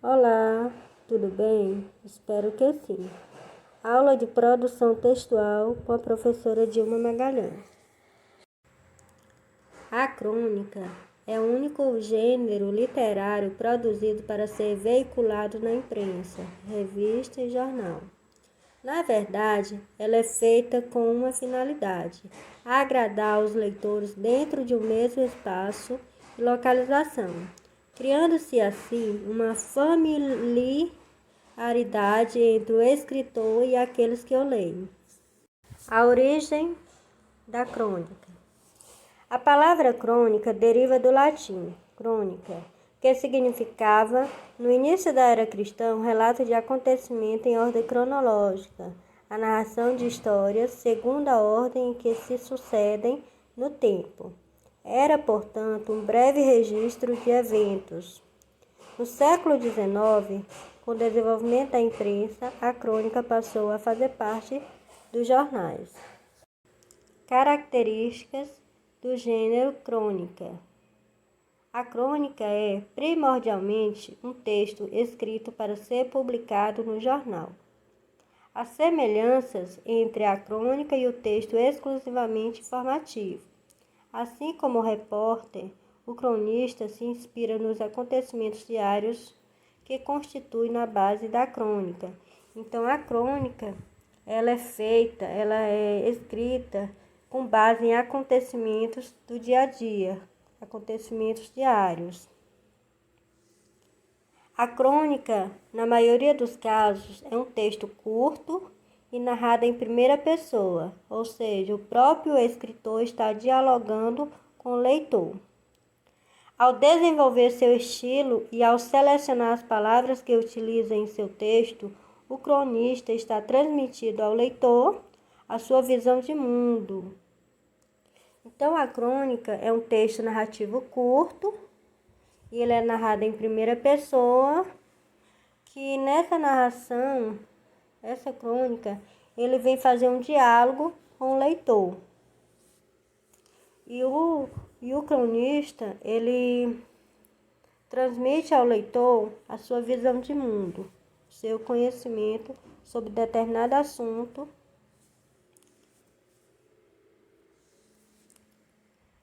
Olá, tudo bem? Espero que sim. Aula de produção textual com a professora Dilma Magalhães. A crônica é o único gênero literário produzido para ser veiculado na imprensa, revista e jornal. Na verdade, ela é feita com uma finalidade: agradar os leitores dentro de um mesmo espaço e localização, criando-se assim uma familiaridade entre o escritor e aqueles que o leem. A origem da crônica. A palavra crônica deriva do latim crônica, que significava, no início da era cristã, um relato de acontecimento em ordem cronológica, a narração de histórias segundo a ordem em que se sucedem no tempo. Era, portanto, um breve registro de eventos. No século XIX, com o desenvolvimento da imprensa, a crônica passou a fazer parte dos jornais. Características do gênero crônica. A crônica é, primordialmente, um texto escrito para ser publicado no jornal. As semelhanças entre a crônica e o texto exclusivamente informativo. Assim como o repórter, o cronista se inspira nos acontecimentos diários que constituem na base da crônica. Então, a crônica, ela é escrita com base em acontecimentos do dia a dia, acontecimentos diários. A crônica, na maioria dos casos, é um texto curto e narrado em primeira pessoa, ou seja, o próprio escritor está dialogando com o leitor. Ao desenvolver seu estilo e ao selecionar as palavras que utiliza em seu texto, o cronista está transmitindo ao leitor a sua visão de mundo. Então, a crônica é um texto narrativo curto e ele é narrado em primeira pessoa, que nessa narração, essa crônica, ele vem fazer um diálogo com o leitor. E o cronista, ele transmite ao leitor a sua visão de mundo, seu conhecimento sobre determinado assunto.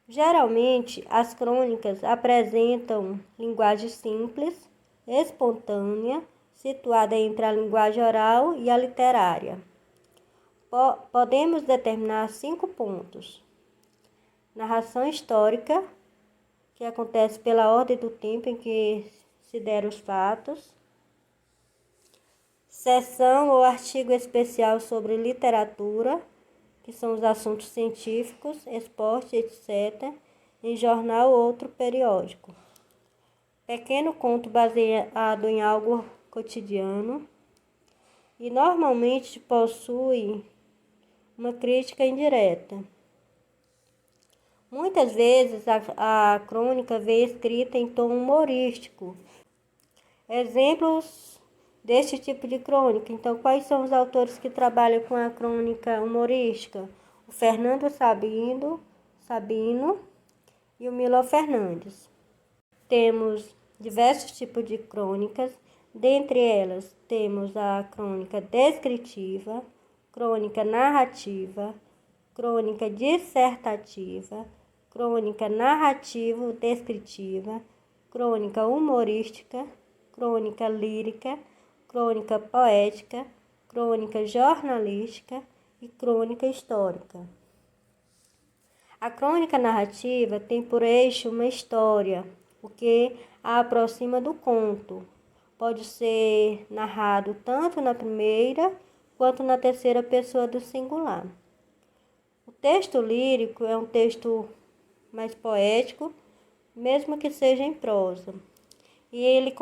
Geralmente, as crônicas apresentam linguagem simples, espontânea, situada entre a linguagem oral e a literária. Podemos determinar 5 pontos. Narração histórica, que acontece pela ordem do tempo em que se deram os fatos. Seção ou artigo especial sobre literatura, que são os assuntos científicos, esporte, etc., em jornal ou outro periódico. Pequeno conto baseado em algo cotidiano e normalmente possui uma crítica indireta. Muitas vezes a crônica vem escrita em tom humorístico. Exemplos deste tipo de crônica. Então, quais são os autores que trabalham com a crônica humorística? O Fernando Sabino e o Milo Fernandes. Temos diversos tipos de crônicas. Dentre elas, temos a crônica descritiva, crônica narrativa, crônica dissertativa, crônica narrativo-descritiva, crônica humorística, crônica lírica, crônica poética, crônica jornalística e crônica histórica. A crônica narrativa tem por eixo uma história, o que a aproxima do conto. Pode ser narrado tanto na primeira quanto na terceira pessoa do singular. O texto lírico é um texto mais poético, mesmo que seja em prosa. E ele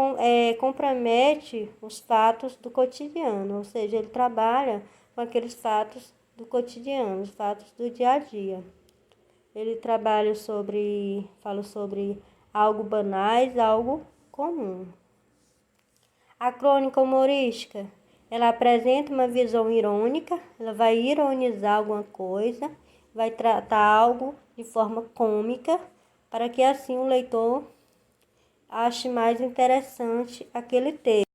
compromete os fatos do cotidiano, ou seja, ele trabalha com aqueles fatos do cotidiano, os fatos do dia a dia. Ele fala sobre algo banais, algo comum. A crônica humorística, ela apresenta uma visão irônica, ela vai ironizar alguma coisa, vai tratar algo de forma cômica, para que assim o leitor ache mais interessante aquele texto.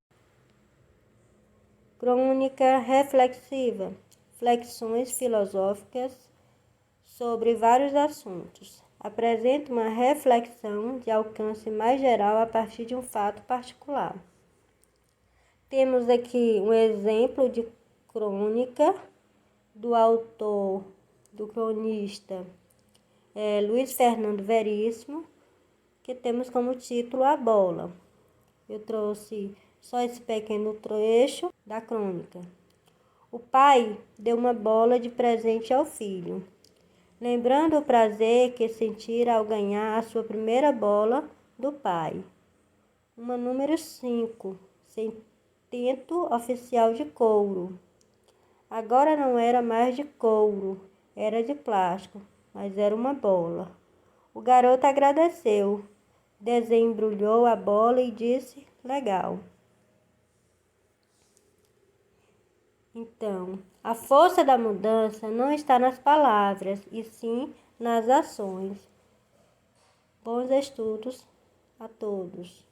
Crônica reflexiva. Flexões filosóficas sobre vários assuntos. Apresenta uma reflexão de alcance mais geral a partir de um fato particular. Temos aqui um exemplo de crônica do autor, do cronista Luiz Fernando Veríssimo, que temos como título A Bola. Eu trouxe só esse pequeno trecho da crônica. O pai deu uma bola de presente ao filho, lembrando o prazer que sentira ao ganhar a sua primeira bola do pai. Uma número 5, sem tento oficial de couro. Agora não era mais de couro, era de plástico, mas era uma bola. O garoto agradeceu, desembrulhou a bola e disse: legal. Então, a força da mudança não está nas palavras, e sim nas ações. Bons estudos a todos.